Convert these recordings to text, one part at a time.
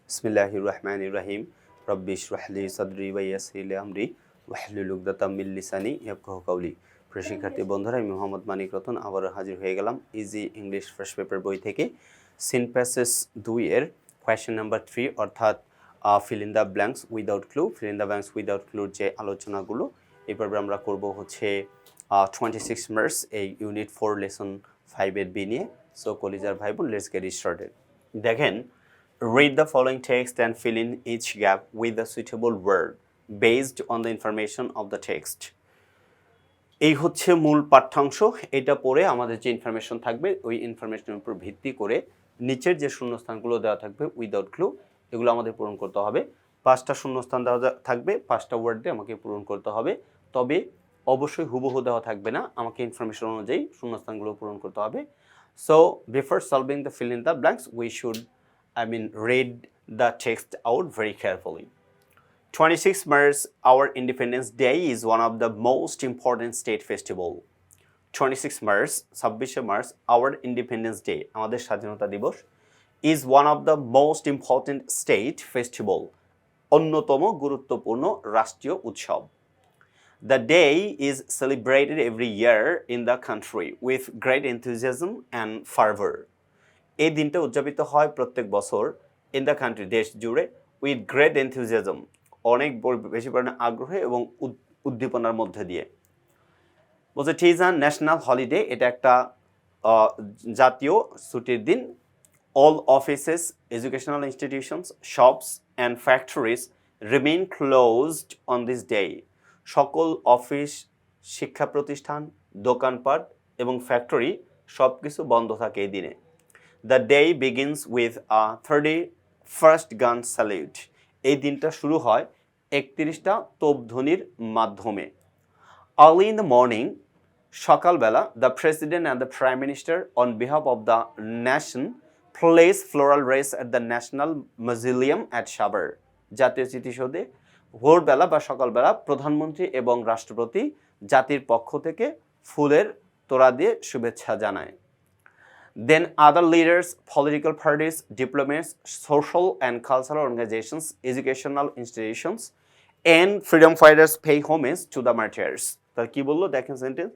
বিসমিল্লাহির রহমানির রহিম। রব্বি ইশরাহ লি সাদরি ওয়া ইয়াসসির লি আমরি ওয়াহলুল উকদাতাম মিন লিসানি ইয়াফকাহু কাওলি। প্রিয় শিক্ষার্থী বন্ধুরা, আমি মোহাম্মদ মানিক রতন আবারও হাজির হয়ে গেলাম ইজি ইংলিশ ফার্স্ট পেপার বই থেকে সিনপ্যাসেস 2 এর কোয়েশ্চেন নাম্বার 3 অর্থাৎ fill in the blanks without clue. Fill in the blanks without ক্লুর যে আলোচনাগুলো এই পর্বে আমরা করব হচ্ছে 26 মার্চ এই ইউনিট 4 লেসন 5 এর বি নিয়ে। সো কলিজার ভাই বোন, লেটস গেট স্টার্টেড। দেখেন, read the following text and fill in each gap with a suitable word based on the information of the text. এই হচ্ছে মূল পাঠ্যাংশ। এটা পড়ে আমাদের যে ইনফরমেশন থাকবে ওই ইনফরমেশনের উপর ভিত্তি করে নিচের যে শূন্যস্থানগুলো দেওয়া থাকবে উইদাউট ক্লু, এগুলো আমাদের পূরণ করতে হবে। 5টা শূন্যস্থান দেওয়া থাকবে, 5টা ওয়ার্ড দিয়ে আমাকে পূরণ করতে হবে। তবে অবশ্যই হুবহু দেওয়া থাকবে না, আমাকে ইনফরমেশন অনুযায়ী শূন্যস্থানগুলো পূরণ করতে হবে। So before solving the fill in the blanks we should read the text out very carefully. 26 March, our Independence Day, is one of the most important state festival. 26 March, 26 March, our Independence Day, আমাদের স্বাধীনতা দিবস, is one of the most important state festival, অন্যতম গুরুত্বপূর্ণ রাষ্ট্রীয় উৎসব. The day is celebrated every year in the country with great enthusiasm and fervor. এই দিনটা উদযাপিত হয় প্রত্যেক বছর ইন দ্য কান্ট্রি, দেশ জুড়ে, উইথ গ্রেট এনথুজিয়াজম, অনেক বেশি পরিমাণে আগ্রহ এবং উদ্দীপনার মধ্যে দিয়ে। বলছে it is a national holiday, এটা একটা জাতীয় ছুটির দিন। All offices, educational institutions, shops and factories remain closed on this day. সকল অফিস, শিক্ষা প্রতিষ্ঠান, দোকানপাট এবং ফ্যাক্টরি সব কিছু বন্ধ থাকে এই দিনে। The day begins with a 31st gun salute. এই দিনটা শুরু হয় 31টা তোপধ্বনির মাধ্যমে। Early in the morning, সকালবেলা, the president and the prime minister on behalf of the nation place floral wreaths at the national mausoleum at Sabar. জাতীয় স্মৃতিসৌধে ভোরবেলা বা সকালবেলা প্রধানমন্ত্রী এবং রাষ্ট্রপতি জাতির পক্ষ থেকে ফুলের তোড়া দিয়ে শুভেচ্ছা জানায়। Then other leaders, political parties, diplomats, social and cultural organizations, educational institutions, and freedom fighters pay homage to the martyrs. তার কি বললো দেখেন সেন্টেন্স।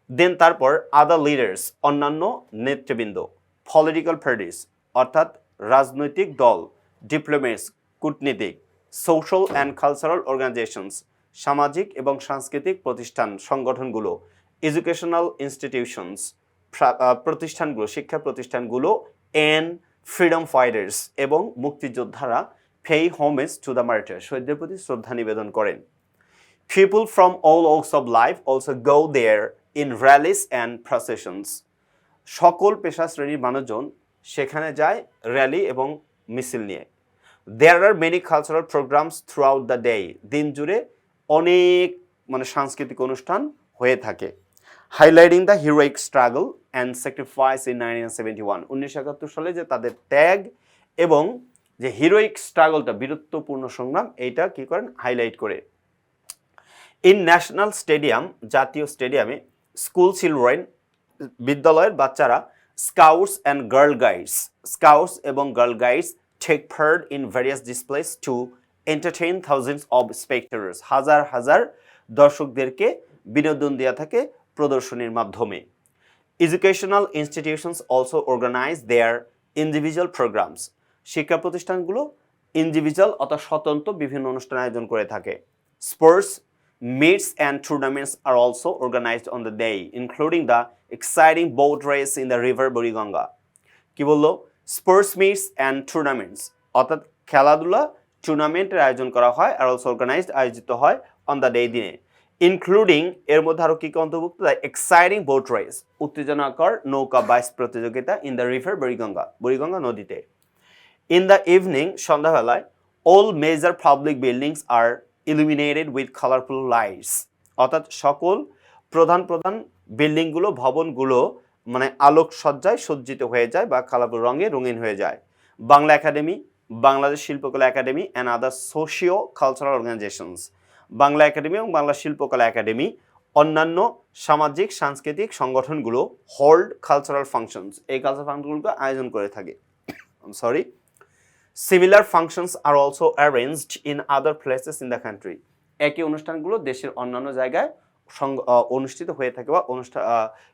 দেন তারপর other leaders, অন্যান্য নেতৃবৃন্দ, political parties অর্থাৎ রাজনৈতিক দল, diplomats কূটনীতিক, social and cultural organizations সামাজিক এবং সাংস্কৃতিক প্রতিষ্ঠান সংগঠনগুলো, educational institutions প্রতিষ্ঠানগুলো, শিক্ষা প্রতিষ্ঠানগুলো, অ্যান্ড ফ্রিডম ফাইটার্স এবং মুক্তিযোদ্ধারা pay homage to the martyr, শহীদদের প্রতি শ্রদ্ধা নিবেদন করেন। People from all walks of life also go there in rallies and processions. সকল পেশা শ্রেণীর মানুষজন সেখানে যায় র্যালি এবং মিছিল নিয়ে। There are many cultural programmes throughout the day, দিন জুড়ে অনেক সাংস্কৃতিক অনুষ্ঠান হয়ে থাকে। Highlighting the heroic struggle and sacrifice in 1971, 1971 সালে যে তাদের ত্যাগ এবং যে হিরোইক স্ট্রাগলটা, বীরত্বপূর্ণ সংগ্রাম, এইটা কি করেন হাইলাইট করে। ইন ন্যাশনাল স্টেডিয়াম, জাতীয় স্টেডিয়ামে, স্কুল চিলড্রেন, বিদ্যালয়ের বাচ্চারা, scouts and girl guides, scouts এবং girl guides take part in various displays to entertain thousands of spectators, হাজার হাজার দর্শকদেরকে বিনোদন দেওয়া থাকে প্রদর্শনীর মাধ্যমে। Educational institutions also organise their individual programmes, শিক্ষা প্রতিষ্ঠানগুলো ইন্ডিভিজুয়াল অর্থাৎ স্বতন্ত্র বিভিন্ন অনুষ্ঠান আয়োজন করে থাকে। Sports meets and tournaments are also organised on the day, including the exciting boat race in the river Buriganga. কি বললো? স্পোর্টস মিটস অ্যান্ড টুর্নামেন্টস অর্থাৎ খেলাধুলা টুর্নামেন্টের আয়োজন করা হয়, আর অলসো অর্গানাইজড আয়োজিত হয় অন দ্য ডে, দিনে। ইনক্লুডিং, এর মধ্যে আরও কী কী অন্তর্ভুক্ত? দ্য এক্সাইটিং বোট রেস, উত্তেজনাকর নৌকা বাইচ প্রতিযোগিতা, in the river Buriganga, Buriganga নদীতে। ইন দ্য ইভিনিং, সন্ধ্যাবেলায়, all major public buildings are illuminated with colourful lights, অর্থাৎ সকল প্রধান প্রধান বিল্ডিংগুলো, ভবনগুলো আলোকসজ্জায় সজ্জিত হয়ে যায় বা কালারফুল রঙে রঙিন হয়ে যায়। Bangla academy, Bangladesh Shilpakala academy and other socio cultural organisations, Bangla academy এবং বাংলা শিল্পকলা একাডেমি অন্যান্য সামাজিক সাংস্কৃতিক সংগঠনগুলো হোল্ড কালচারাল ফাংশনস, এই কালচারাল ফাংশনগুলোকে আয়োজন করে থাকে। Similar functions are also arranged in other places in the country. একই অনুষ্ঠানগুলো দেশের অন্যান্য জায়গায় অনুষ্ঠিত হয়ে থাকে বা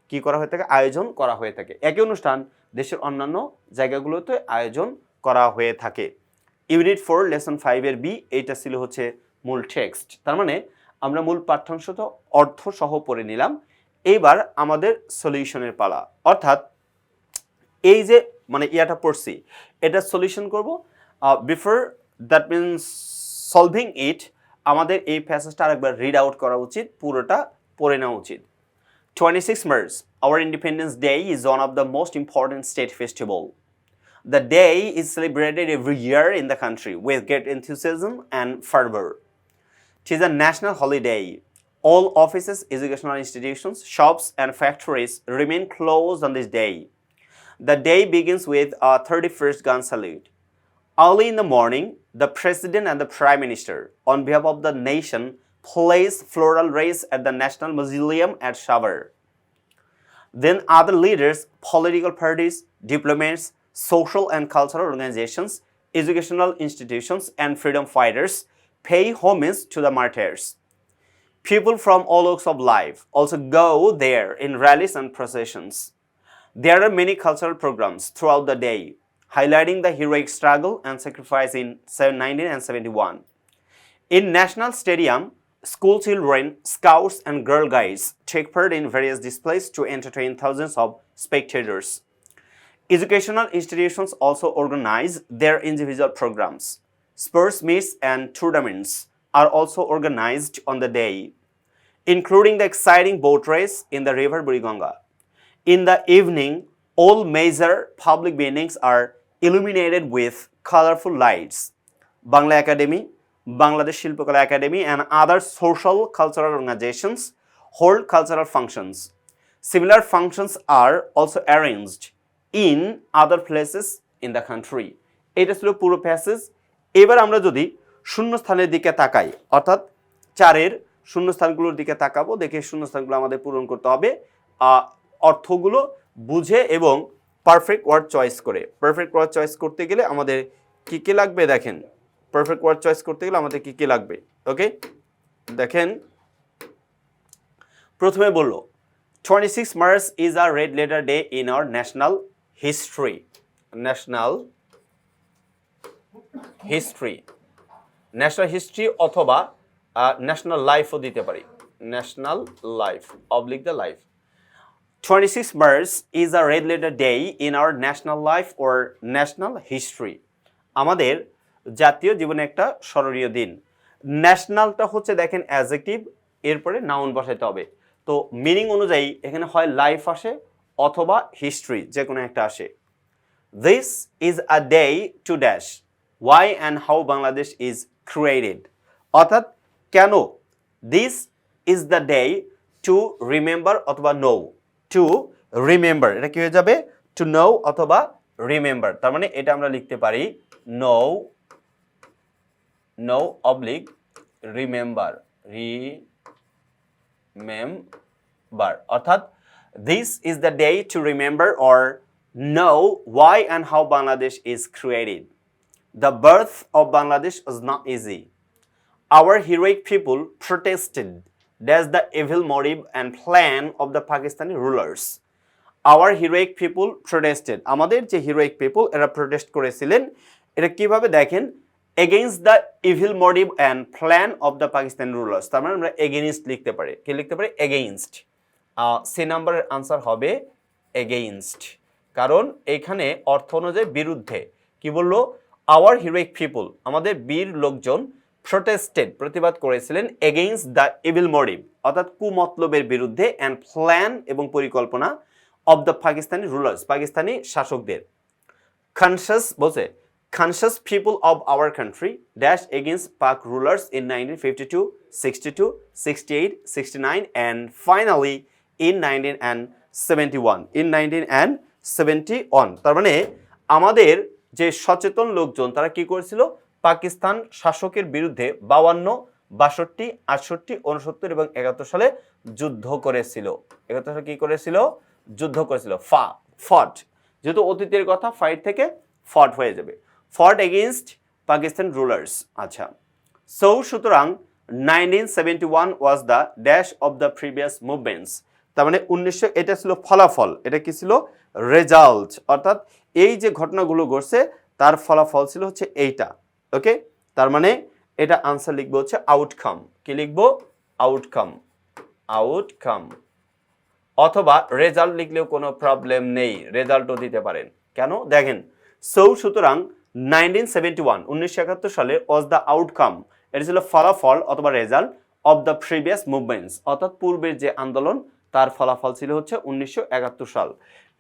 কি করা হয়ে থাকে, আয়োজন করা হয়ে থাকে। একই অনুষ্ঠান দেশের অন্যান্য জায়গাগুলোতে আয়োজন করা হয়ে থাকে। ইউনিট 4 লেসন 5 এর বি, এইটা ছিল হচ্ছে মূল টেক্সট। তার মানে আমরা মূল পাঠ্যাংশ তো অর্থ সহ পড়ে নিলাম। এইবার আমাদের সলিউশনের পালা, অর্থাৎ এই যে মানে ইয়াটা পড়ছি এটা সলিউশন করব। বিফোর দ্যাট মিনস সলভিং ইট, আমাদের এই প্যাসেজটা আরেকবার রিড আউট করা উচিত, পুরোটা পড়ে নেওয়া উচিত। 26 March, our Independence Day is one of the most important state festival. The day is celebrated every year in the country with great enthusiasm and fervor. It is a national holiday. All offices, educational institutions, shops and factories remain closed on this day. The day begins with a 31st gun salute. Early in the morning, the President and the Prime Minister, on behalf of the nation, place floral wreaths at the National Mausoleum at Savar. Then other leaders, political parties, diplomats, social and cultural organizations, educational institutions, and freedom fighters pay homage to the martyrs. People from all walks of life also go there in rallies and processions. There are many cultural programs throughout the day, highlighting the heroic struggle and sacrifice in 1971. In National Stadium, school children, scouts and girl guides take part in various displays to entertain thousands of spectators. Educational institutions also organize their individual programs. Sports meets and tournaments are also organized on the day, including the exciting boat race in the river Buriganga. In the evening, all major public buildings are illuminated with colorful lights. Bangla Academy, Bangladesh Shilpakala Academy, and other social cultural organizations hold cultural functions. Similar functions are also arranged in other places in the country. এটা ছিল পুরো passage. এবার আমরা যদি শূন্যস্থানের দিকে তাকাই, অর্থাৎ 4-এর শূন্যস্থানগুলোর দিকে তাকাবো, দেখে শূন্যস্থানগুলো আমাদের পূরণ করতে হবে অর্থগুলো বুঝে এবং পারফেক্ট ওয়ার্ড চয়েস করে। পারফেক্ট ওয়ার্ড চয়েস করতে গেলে আমাদের কি কি লাগবে দেখেন, পারফেক্ট ওয়ার্ড চয়েস করতে গেলে আমাদের কি কি লাগবে। ওকে, দেখেন প্রথমে বললো 26 March is a red letter day in our national history. National history অথবা ন্যাশনাল লাইফও দিতে পারি, national life oblique the life. 26 March is a red letter day in our national life or national history. আমাদের জাতীয় জীবনে একটা স্মরণীয় দিন। ন্যাশনালটা হচ্ছে দেখেন অ্যাডজেক্টিভ, এরপরে নাউন বসাইতে হবে। তো মিনিং অনুযায়ী এখানে হয় লাইফ আসে অথবা হিস্ট্রি, যে কোনো একটা আসে। This is a day to dash why and how Bangladesh is created. অর্থাৎ কেন, this is the day to remember অথবা know. To remember, এটা কি হয়ে যাবে, to know অথবা remember। তার মানে এটা আমরা লিখতে পারি know oblique remember, অর্থাৎ this is the day to remember or know why and how Bangladesh is created. The birth of Bangladesh was not easy. Our heroic people protested against the evil motive and plan of the Pakistani rulers. Our heroic people protested, আমাদের যে heroic people এরা protest করেছিলেন, এটা কিভাবে দেখেন, against the evil motive and plan of the Pakistani rulers। তার মানে আমরা against লিখতে পারি, কি লিখতে পারি, against। সি নাম্বারের আনসার হবে against, কারণ এখানে অর্থ অনুযায়ী বিরুদ্ধে। কি বললো, our heroic people, আমাদের বীর লোকজন, protested প্রতিবাদ করেছিলেন, against the evil motive অর্থাৎ কুমতলবের বিরুদ্ধে, and plan এবং পরিকল্পনা of the Pakistani rulers Pakistani শাসকদের। conscious বলছে conscious people of our country dashed against Pak rulers in 1952, 62, 68, 69 and finally in 1971. In 1971 তার মানে আমাদের যে সচেতন লোকজন তারা কি করেছিল, পাকিস্তান শাসকের বিরুদ্ধে 52, 62, 68, 69 এবং 71 সালে যুদ্ধ করেছিল। 71 সালে কি করেছিল, যুদ্ধ করেছিল। ফট, যেহেতু অতীতের কথা, ফাইট থেকে ফট হয়ে যাবে। fought against Pakistan rulers. আচ্ছা, so সুতরাং 1971 was the dash of the previous movements. তার মানে 1900 এটা ছিল ফলাফল, এটা কি ছিল রেজাল্ট, অর্থাৎ এই যে ঘটনাগুলো ঘটছে তার ফলাফল ছিল হচ্ছে এইটা। ওকে, তার মানে এটা আনসার লিখবো হচ্ছে আউটকাম। কি লিখবো? Outcome, outcome. অথবা রেজাল্ট লিখলেও কোনো প্রবলেম নেই, রেজাল্টও দিতে পারেন। কেন? দেখেন, সো সুতরাং 1971 সালে ওয়াজ দ্য আউটকাম, এটা ছিল ফলাফল অথবা result of the previous movements, অর্থাৎ পূর্বের যে আন্দোলন তার ফলাফল ছিল হচ্ছে 1971 সাল।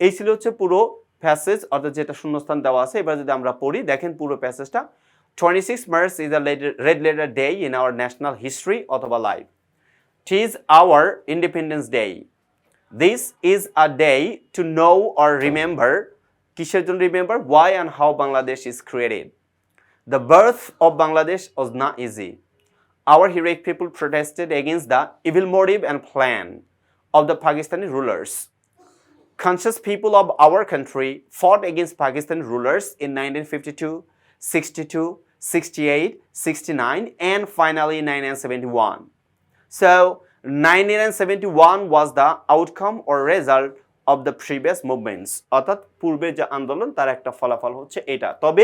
এই ছিল হচ্ছে পুরো প্যাসেজ, অর্থাৎ যেটা শূন্যস্থান দেওয়া আছে। এবার যদি আমরা পড়ি, দেখেন পুরো প্যাসেজটা। 26 March is a red letter day in our national history অথবা life. It is our Independence Day. This is a day to know or remember, কিসের জন্য remember, why and how Bangladesh is created. The birth of Bangladesh was not easy. Our heroic people protested against the evil motive and plan of the Pakistani rulers. Conscious people of our country fought against Pakistani rulers in 1952, 62, 68, 69, and finally 1971. So 1971 was the outcome or result of the previous movements. অর্থাৎ পূর্বে যে আন্দোলন তার একটা ফলাফল হচ্ছে এটা। তবে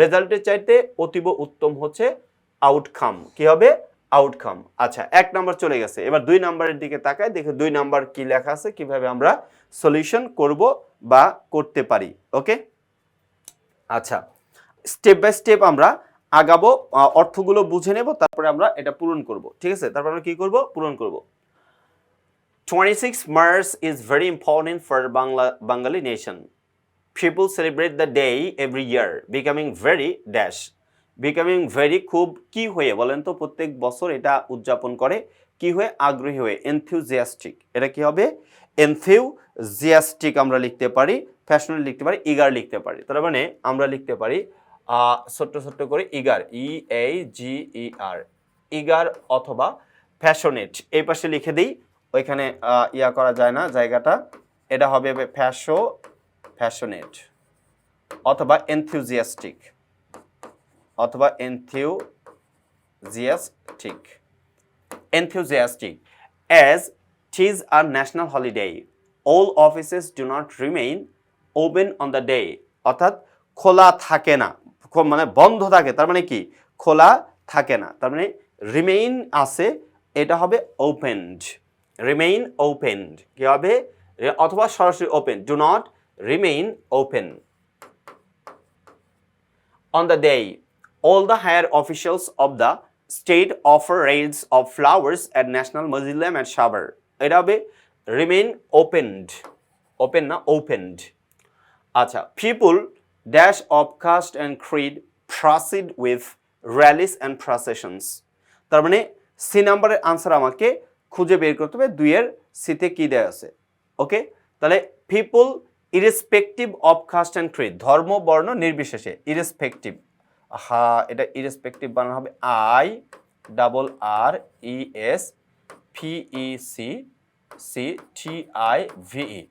রেজাল্টের চাইতে অতীব উত্তম হচ্ছে আউটকাম। কি হবে? আউটকাম। আচ্ছা, 1 নাম্বার চলে গেছে। এবার 2 নাম্বারের দিকে তাকাই, দেখো 2 নাম্বার কি লেখা আছে, কিভাবে আমরা সলিউশন করব বা করতে পারি। ওকে, আচ্ছা, স্টেপ বাই স্টেপ আমরা আগাবো, অর্থগুলো বুঝে নেব, তারপরে আমরা এটা পূরণ করব। ঠিক আছে, তারপর আমরা কি করব? পূরণ করব। 26 March is very important for Bengali nation. People celebrate the day every year, becoming very dash. Becoming very খুব কি হয়ে বলেন তো, প্রত্যেক বছর এটা উদযাপন করে কি হয়ে? আগ্রহী হয়ে, enthusiastic। এটা কি হবে? enthusiastic আমরা লিখতে পারি, প্যাশনেট লিখতে পারি, ইগার লিখতে পারি। তার মানে আমরা লিখতে পারি ছোট্ট ছোট্ট করে ইগার, EAGER, ইগার অথবা প্যাশনেট। এই পাশে লিখে দিই, ওইখানে ইয়া করা যায় না জায়গাটা, এটা হবে প্যাশনেট অথবা enthusiastic অথবা enthusiastic। enthusiastic as it is a national holiday, all offices do not remain open on the day, অর্থাৎ খোলা থাকে না, মানে বন্ধ থাকে। তার মানে কি? খোলা থাকে না। তার মানে রিমেইন আছে, এটা হবে ওপেনড, রিমেইন ওপেনড। কি হবে? অথবা সরাসরি open, do not remain open. On the day, all the higher officials of the state offer raids of flowers at National Museum at Sabar. এটা হবে remain opened, open না opened। আচ্ছা, people dash of caste and creed proceed with rallies and processions। তার মানে C নাম্বারের answer আমাকে খুঁজে বের করতে হবে 2 এর সিতে কি দেয়া আছে। ওকে, তাহলে people irrespective of caste and creed, ধর্ম বর্ণ নির্বিশেষে, irrespective, এটা irrespective বানানো হবে IRRESPECTIVE,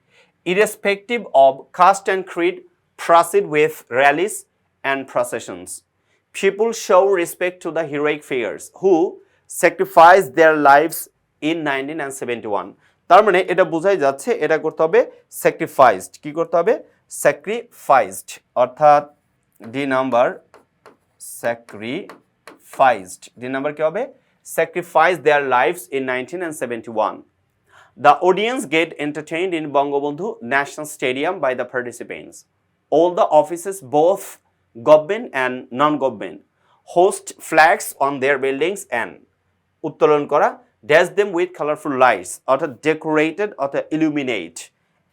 irrespective of caste and creed proceed with rallies and processions. People show respect to the heroic figures who sacrificed their lives in 1971. তার মানে এটা বোঝাই যাচ্ছে এটা করতে হবে স্যাক্রিফাইসড। কি করতে হবে? স্যাক্রিফাইসড, অর্থাৎ D number sacrificed. D number কি হবে? sacrificed their lives in 1971. The audience get entertained in Bangabandhu National Stadium by the participants. All the offices, both government and non-government, host flags on their buildings and উত্তোলন করা, dash them with colorful lights, অর্থাৎ decorated অর্থাৎ illuminate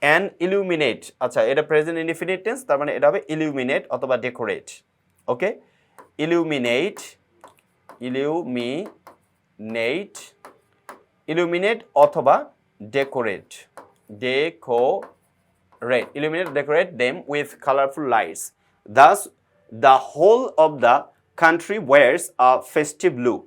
and illuminate। আচ্ছা, এটা present indefinite tense, তার মানে এটা হবে illuminate অথবা decorate। ওকে, illuminate, illuminate অথবা decorate, illuminate, decorate them with colorful lights. Thus, the whole of the country wears a festive look,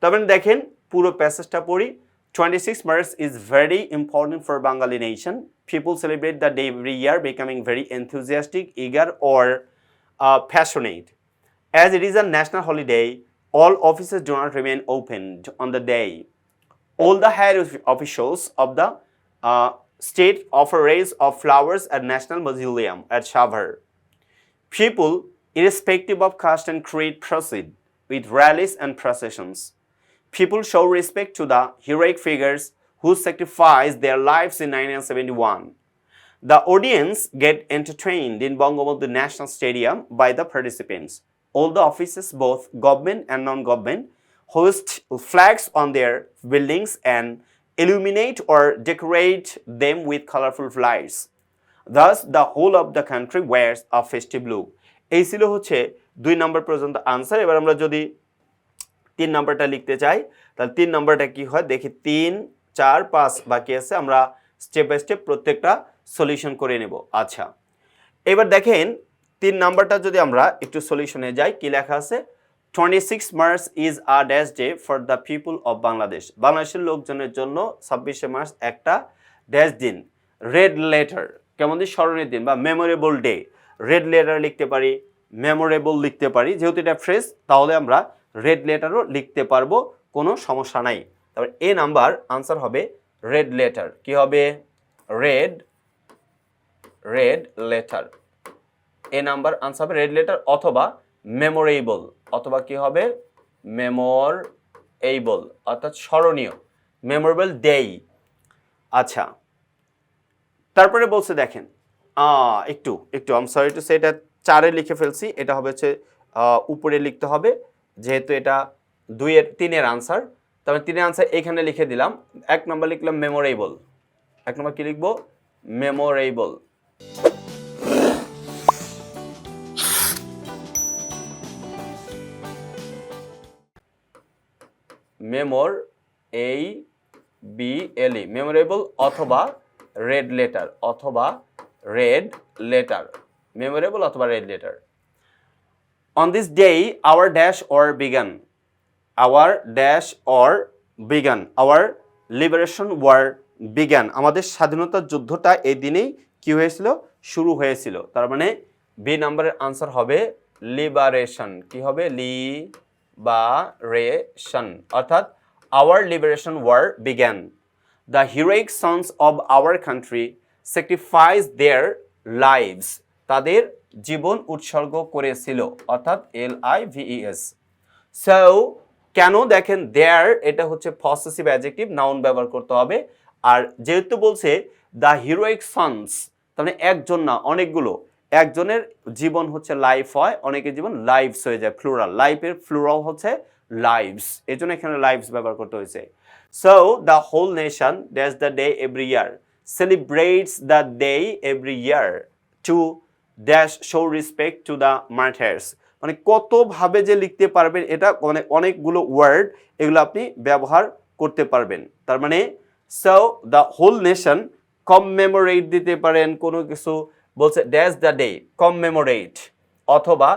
তার মানে দেখেন পুরো প্যাসেজটা পড়ি। 26 March is very important for Bengali nation. People celebrate the day every year, becoming very enthusiastic, eager, or passionate. As it is a national holiday, all offices do not remain open on the day. All the higher officials of the state offer rays of flowers at National Mausoleum at Shavar. People, irrespective of caste and creed, proceed with rallies and processions. People show respect to the heroic figures who sacrificed their lives in 1971. The audience get entertained in Bangabandhu National Stadium by the participants. All the offices, both government and non-government, hoist flags on their buildings and illuminate or decorate them with colorful lights. Thus, the whole of the country wears a festive look. এই ছিল হচ্ছে 2 নম্বর পর্যন্ত answer. এবার আমরা যদি 3 নম্বরটা লিখতে চাই তাহলে 3 নম্বরটা কি হয় দেখি, 3, 4, 5 বাকি আছে, আমরা স্টেপ বাই স্টেপ প্রত্যেকটা সলিউশন করে নেব। আচ্ছা, এবার দেখেন 3 নাম্বারটা যদি আমরা একটু সলিউশনে যাই, কি লেখা আছে, 26 March is a dash day for the people of Bangladesh. বাংলাদেশের লোকজনের জন্য 26শে মার্চ একটা ড্যাশ দিন, রেড লেটার, কেমন দিন, স্মরণের দিন বা মেমোরেবল ডে। রেড লেটার লিখতে পারি, মেমোরেবল লিখতে পারি, যেহেতু এটা ফ্রেজ তাহলে আমরা রেড লেটারও লিখতে পারবো, কোনো সমস্যা নাই। তারপর এ নাম্বার আনসার হবে রেড লেটার। কি হবে, রেড লেটার। এ নাম্বার আনসার হবে রেড লেটার অথবা মেমোরেবল, অথবা কি হবে মেমোরেবল অর্থাৎ স্মরণীয়, মেমোরেবল ডে। আচ্ছা, তারপরে বলছে দেখেন একটু আই এম সরি টু সে এটা 4-এ লিখে ফেলছি, এটা হবে হচ্ছে উপরে লিখতে হবে, যেহেতু এটা 3-এর আনসার, তারপরে 3-এর আনসার এখানে লিখে দিলাম। 1 নম্বর লিখলাম মেমোরেবল, 1 নম্বর কি লিখবো, মেমোরেবল। মেমোরেবল অথবা রেড লেটার, মেমোরেবল অথবা red letter. On this day, our liberation war began. আমাদের স্বাধীনতা যুদ্ধটা এই দিনেই কি হয়েছিল, শুরু হয়েছিল। তার মানে বি নাম্বারের আনসার হবে লিবারেশন। কি হবে, লিবারেশন অর্থাৎ our liberation war began. The heroic sons of our country sacrificed their lives. তাদের জীবন উৎসর্গ করেছিল, অর্থাৎ LIVES। সো কেন দেখেন দেয়ার, এটা হচ্ছে পসেসিভ অ্যাডজেক্টিভ, নাউন ব্যবহার করতে হবে। আর যেহেতু বলছে দ্য হিরোইক সন্স, তার মানে একজন না অনেকগুলো, একজনের জীবন হচ্ছে লাইফ হয়, অনেকের জীবন লাইভস হয়ে যায়, প্লুরাল, লাইফের প্লুরাল হচ্ছে লাইভস, এই জন্য এখানে লাইভস ব্যবহার করতে হয়েছে। So the whole nation dash the day every year, celebrates the day every year to dash show respect to the martyrs. মানে কতভাবে যে লিখতে পারবেন, এটা মানে অনেকগুলো ওয়ার্ড, এগুলো আপনি ব্যবহার করতে পারবেন। তার মানে সো দ্য হোল নেশন কমমেমোরেট দিতে পারেন, কোনো কিছু বলছে ড্যাশ দ্য ডে, কমমেমোরেট অথবা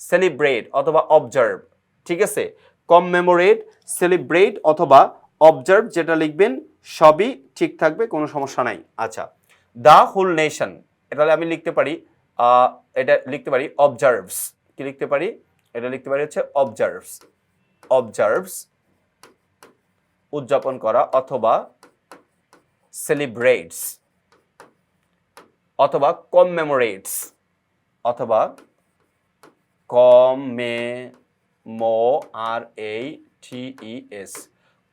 সেলিব্রেট অথবা অবজার্ভ, ঠিক আছে, কমমেমোরেট, সেলিব্রেট অথবা অবজার্ভ যেটা লিখবেন সবই ঠিক থাকবে, কোনো সমস্যা নাই। আচ্ছা, দ্য হোল নেশন, তাহলে আমি লিখতে পারি এটা লিখতে পারি অবজার্ভস, কি লিখতে পারি, এটা লিখতে পারি হচ্ছে অবজার্ভস উদযাপন করা, অথবা সেলিব্রেটস অথবা কমমেমোরেটস অথবা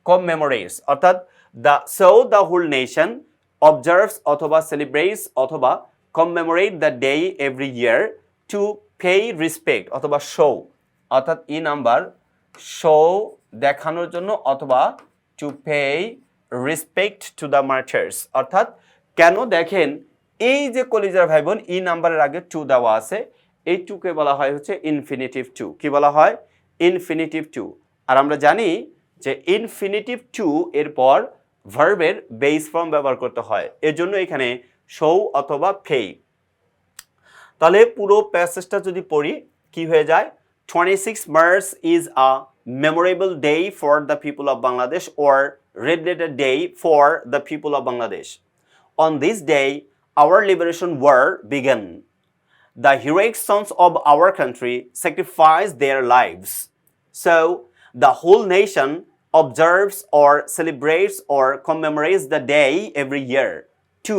কমমেমোরেটস অর্থাৎ দ্য হোল নেশন অবজার্ভস অথবা সেলিব্রেটস অথবা commemorate the day every year to pay respect অথবা শো, অর্থাৎ ই নাম্বার শো দেখানোর জন্য, অথবা to pay respect to the martyrs. অর্থাৎ কেন দেখেন এই যে কলিজার ভাই বোন, ই নাম্বারের আগে টু দেওয়া আছে, এই টুকে বলা হয় হচ্ছে ইনফিনিটিভ টু। কি বলা হয়, ইনফিনিটিভ টু। আর আমরা জানি যে ইনফিনিটিভ টু এরপর ভার্বের বেস ফর্ম ব্যবহার করতে হয়, এর জন্য এখানে শো অথবা পে। তাহলে পুরো প্যাসেজটা যদি পড়ি কি হয়ে যায়, 26 March is a memorable day for the people of Bangladesh, or red letter day for the people of Bangladesh. On this day, our liberation war began. The heroic sons of our country sacrificed their lives. So, the whole nation observes or celebrates or commemorates the day every year to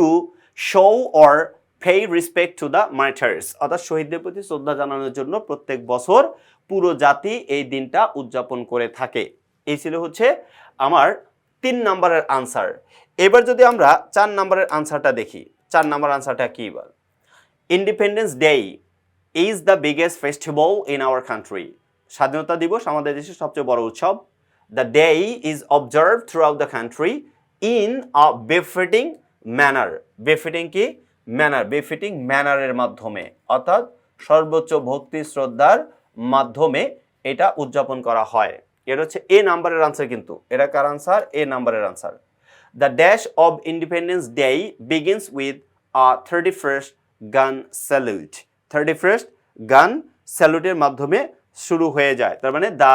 show or pay respect to the martyrs. অর্থাৎ শহীদদের প্রতি শ্রদ্ধা জানানোর জন্য প্রত্যেক বছর পুরো জাতি এই দিনটা উদযাপন করে থাকে। এই ছিল হচ্ছে আমার 3 নম্বরের আনসার। এবার যদি আমরা 4 নম্বরের আনসারটা দেখি, 4 নম্বর আনসারটা কি বল? Independence Day is the biggest festival in our country. স্বাধীনতা দিবস আমাদের দেশের সবচেয়ে বড় উৎসব। The day is observed throughout the country in a befitting manner. Befitting কি? Manner. Befitting manner এর মাধ্যমে, অর্থাৎ সর্বোচ্চ ভক্তি শ্রদ্ধার মাধ্যমে এটা উদযাপন করা হয়। এটা হচ্ছে এ নাম্বারের আনসার, কিন্তু এটা কার আনসার? এ নাম্বারের answer. The dash of Independence Day begins with a 31st gun salute. 31st gun salute এর মাধ্যমে শুরু হয়ে যায়। তার মানে the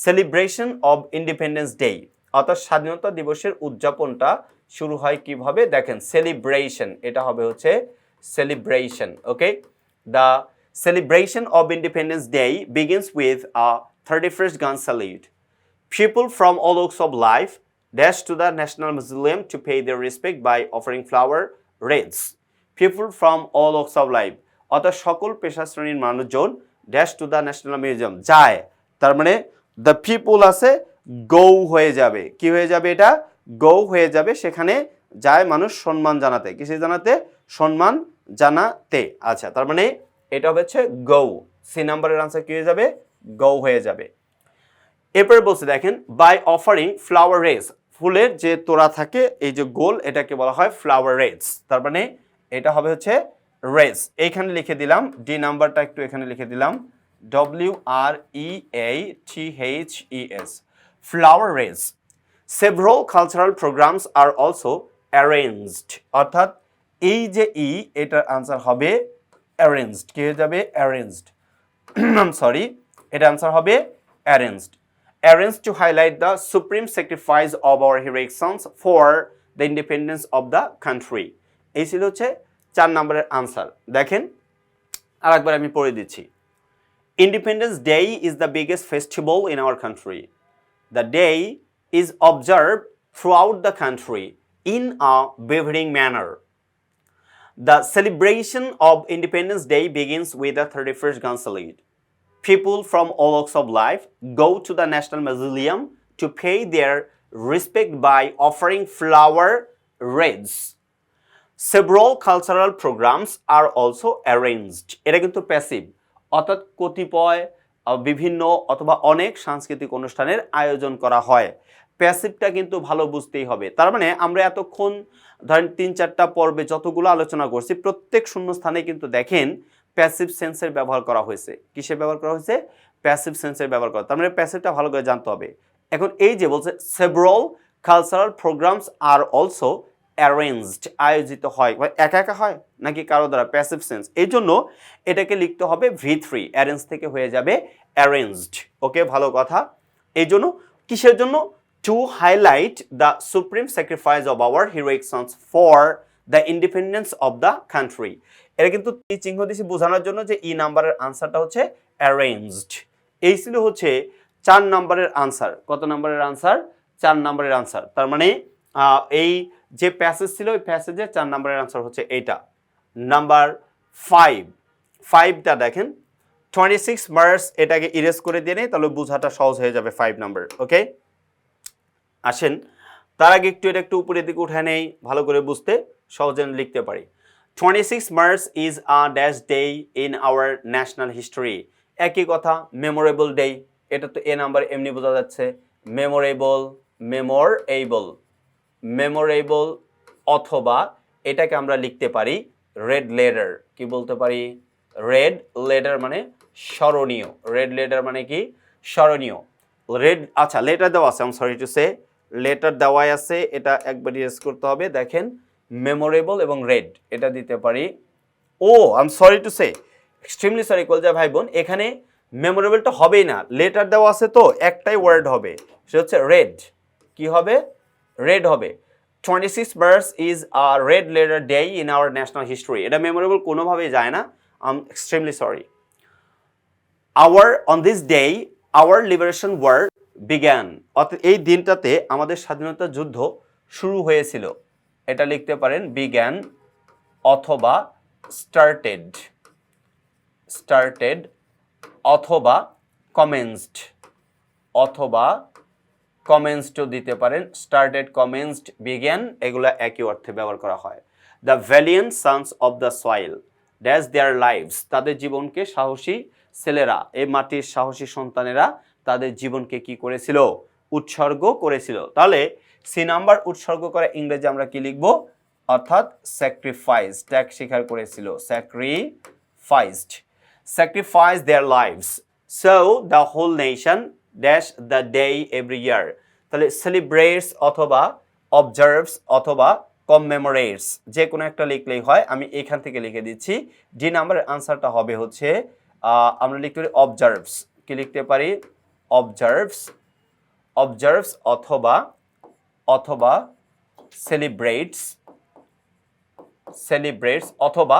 celebration of independence day, অর্থাৎ স্বাধীনতা দিবসের উদযাপনটা শুরু হয় কিভাবে? দেখেন, সেলিব্রেশন, এটা হবে হচ্ছে celebration. Okay, the celebration of Independence Day begins with a 31st gun salute. People from all walks of life dash to the National Museum to pay their respect by offering flower wreaths. People from all walks of life, অর্থাৎ সকল পেশা শ্রেণীর মানুষজন dash to the national museum যায়। তার মানে the people আছে, গো হয়ে যাবে। কি হয়ে যাবে? এটা গো হয়ে যাবে। সেখানে যায় মানুষ সম্মান জানাতে। কিসে জানাতে? সম্মান জানাতে। আচ্ছা, তার মানে এটা হচ্ছে গো। সি নাম্বারের আনসার কি হয়ে যাবে? গো হয়ে যাবে। এরপরে বলছে দেখেন, বাই অফারিং ফ্লাওয়ার রেস, ফুলের যে তোড়া থাকে, এই যে গোল, এটাকে বলা হয় ফ্লাওয়ার রেস। তার মানে এটা হবে হচ্ছে রেস। এইখানে লিখে দিলাম, ডি নাম্বারটা একটু এখানে লিখে দিলাম, WREATHES, flower race. Several cultural programs are also arranged, অর্থাৎ এই যে ই, এটার আনসার হবে অ্যারেঞ্জড। কি হয়ে যাবে? অ্যারেঞ্জড। সরি, এটা আনসার হবে arranged. Arranged to highlight the supreme sacrifice of our heroic sons for the independence of the country. এই ছিল হচ্ছে 4 নম্বরের আনসার। দেখেন, আরেকবার আমি পড়ে দিচ্ছি। Independence Day is the biggest festival in our country. The day is observed throughout the country in a varying manner. The celebration of Independence Day begins with the 31st gun salute. People from all walks of life go to the National Museum to pay their respect by offering flower wreaths. Several cultural programs are also arranged. এটা কিন্তু passive, অর্থাৎ কতিপয় বিভিন্ন অথবা অনেক সাংস্কৃতিক অনুষ্ঠানের আয়োজন করা হয়। প্যাসিভটা কিন্তু ভালো বুঝতেই হবে। তার মানে আমরা এতক্ষণ ধরেন 3-4টা পর্বে যতগুলো আলোচনা করছি, প্রত্যেক শূন্যস্থানে কিন্তু দেখেন প্যাসিভ সেন্সের ব্যবহার করা হয়েছে। কিসের ব্যবহার করা হয়েছে? প্যাসিভ সেন্সের ব্যবহার করা। তার মানে প্যাসিভটা ভালো করে জানতে হবে। এখন এই যে বলছে several cultural programs are also arranged, আয়োজিত হয়, একা একা হয় নাকি কারো দ্বারা, প্যাসিভ সেন্স। এই জন্য এটাকে লিখতে হবে V3, অ্যারেঞ্জ থেকে হয়ে যাবে অ্যারেঞ্জড। ওকে, ভালো কথা। এই জন্য কিসের জন্য? To highlight the supreme sacrifice of our heroic sons for the independence of the country. এটা কিন্তু চিহ্ন দিয়েছি বোঝানোর জন্য যে ই নাম্বারের আনসারটা হচ্ছে অ্যারেঞ্জড। এই ছিল হচ্ছে 4 নম্বরের আনসার। কত নম্বরের আনসার? 4 নম্বরের আনসার। তার মানে এই যে প্যাসেজ ছিল, ওই প্যাসেজের 4 নম্বরের আনসার হচ্ছে এইটা। নাম্বার 5টা দেখেন, 26 মার্চ, এটাকে ইরেজ করে দিয়ে নেই, তাহলে বোঝাটা সহজ হয়ে যাবে 5 নাম্বার। ওকে, আসেন তার আগে এটা একটু উপরের দিকে উঠে নেই, ভালো করে বুঝতে সহজে লিখতে পারি। 26 March is a dash day in our national history. একই কথা, মেমোরেবল ডে, এটা তো এ নাম্বার এমনি বোঝা যাচ্ছে। মেমোরেবল অথবা এটাকে আমরা লিখতে পারি রেড লেটার। কি বলতে পারি? রেড লেটার মানে স্মরণীয়। রেড লেটার মানে কি? স্মরণীয়। রেড, আচ্ছা লেটার দেওয়া আছে, I am sorry to say, letter দেওয়াই আছে, এটা একবার ইউজ করতে হবে। দেখেন, মেমোরেবল এবং রেড, এটা দিতে পারি। Oh I am sorry to say, extremely sorry কলজা ভাই বোন, এখানে মেমোরেবলটা হবেই না, লেটার দেওয়া আছে তো একটাই ওয়ার্ড হবে, সেটা হচ্ছে রেড। কি হবে? রেড হবে 26 March is a red letter day in our national history. এটা মেমোরেবল কোনোভাবেই যায় না, I am extremely sorry. On this day our liberation war began, অর্থাৎ এই দিনটাতে আমাদের স্বাধীনতা যুদ্ধ শুরু হয়েছিল। এটা লিখতে পারেন বিগ্যান অথবা স্টার্টেড অথবা কমেন্সডও দিতে পারেন, স্টার্টেড, কমেন্সড, বিগ্যান, এগুলো একই অর্থে ব্যবহার করা হয়। The valiant Sans of the soil dash their lives, তাদের জীবনকে, সাহসী ছেলেরা, এই মাটির সাহসী সন্তানেরা তাদের জীবনকে কি করেছিল? উৎসর্গ করেছিল। তাহলে সি নাম্বার উৎসর্গ করে ইংরেজি আমরা কি লিখব? অর্থাৎ স্যাক্রিফাইস, ত্যাগ স্বীকার করেছিল, sacrifice their lives. So the whole nation dash the day every year, তাহলে সেলিব্রেটস অথবা অবজার্ভস অথবা কমমেমোরেটস, যে কোনো একটা লিখলেই হয়। আমি এখান থেকে লিখে দিচ্ছি, ডি নাম্বারের আনসারটা হবে হচ্ছে আমরা লিখতে পারি অবজার্ভস। কি লিখতে পারি? অবজার্ভস অথবা সেলিব্রেটস অথবা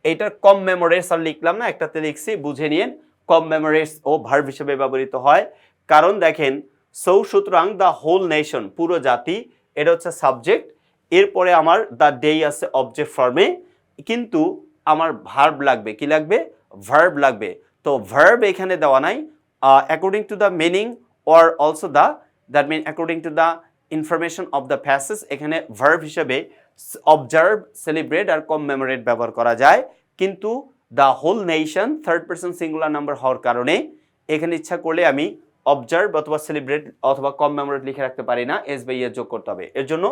এইটার কমমেমোরেটস আর লিখলাম না, একটাতে লিখছি, বুঝে নিন। কমমেমোরেটস ও ভার্ব হিসেবে ব্যবহৃত হয়, কারণ দেখেন সুতরাং দ্য হোল নেশন, পুরো জাতি, এটা হচ্ছে সাবজেক্ট। এরপরে আমার দ্য ডে আছে অবজেক্ট ফর্মে, কিন্তু আমার ভার্ব লাগবে। কি লাগবে? ভার্ব লাগবে। তো ভার্ব এখানে দেওয়া নাই। According to the meaning or also that mean according to the information of the passage, এখানে ভার্ব হিসেবে অবজার্ভ, সেলিব্রেট আর কমমেমোরেট ব্যবহার করা যায়। কিন্তু the whole nation third person singular number হওয়ার কারণে এখানে ইচ্ছা করলে আমি অবজার্ভ অথবা সেলিব্রেট অথবা কমমেমোরেট লিখে রাখতে পারি না, এস বাই এ যোগ করতে হবে। এর জন্য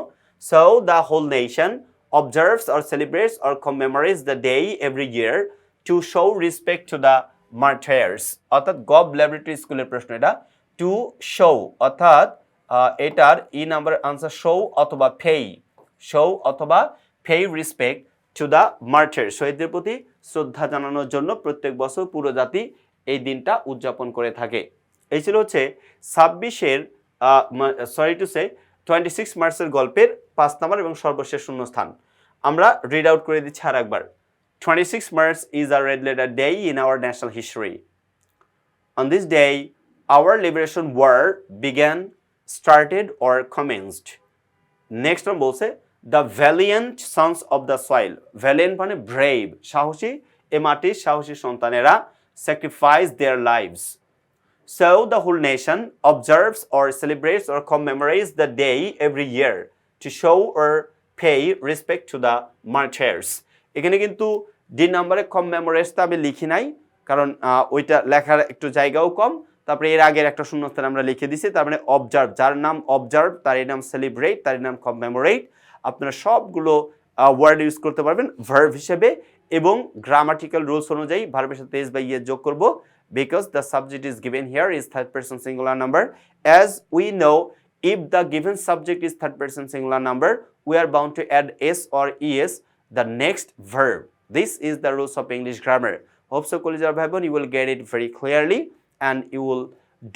so the whole nation observes or celebrates or commemorates the day every year to show respect to the martyrs, অর্থাৎ গভ ল্যাবরেটরি স্কুলের প্রশ্ন এটা। টু শো অর্থাৎ এটার ই নাম্বার আনসার শো অথবা pay respect to the martyr, শহীদদের প্রতি শ্রদ্ধা জানানোর জন্য প্রত্যেক বছর পুরো জাতি এই দিনটা উদযাপন করে থাকে। এই ছিল হচ্ছে 26 মার্চের গল্পের 5 নাম্বার এবং সর্বশেষ শূন্যস্থান। আমরা রিড আউট করে দিচ্ছি আর একবার। 26 March is a red letter day in our national history. On this day, our liberation war began, started or commenced. Next one বলছে the valiant sons of the soil. Valiant মানে brave, সাহসী, এ মাটির সাহসী সন্তানেরা sacrifice their lives. So the whole nation observes or celebrates or commemorates the day every year to show or pay respect to the martyrs. এখানে কিন্তু D নাম্বারে কমমেমোরেটসটা আমি লিখি নাই, কারণ ওইটা লেখার একটু জায়গাও কম। তারপরে এর আগের একটা শূন্যস্থান আমরা লিখে দিছি, তার মানে অবজার্ভ, যার নাম অবজার্ভ তার নাম সেলিব্রেট, তার নাম কমমেমোরেট। আপনারা সবগুলো ওয়ার্ড ইউজ করতে পারবেন ভার্ব হিসেবে, এবং গ্রামাটিক্যাল রুলস অনুযায়ী ভার্বের সাথে এস বা ইয়ে যোগ করব, because the subject is given here is third person singular number. As we know, if the given subject is third person singular number, we are bound to add s or es the next verb. This is the rules of English grammar. Hope so, college bhai-বোন, you will get it very clearly and you will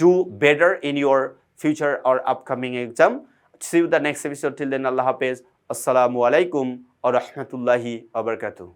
do better in your future or upcoming exam. See you the next episode. Till then, Allah Hafiz. Assalamu alaikum wa rahmatullahi wa barakatuh.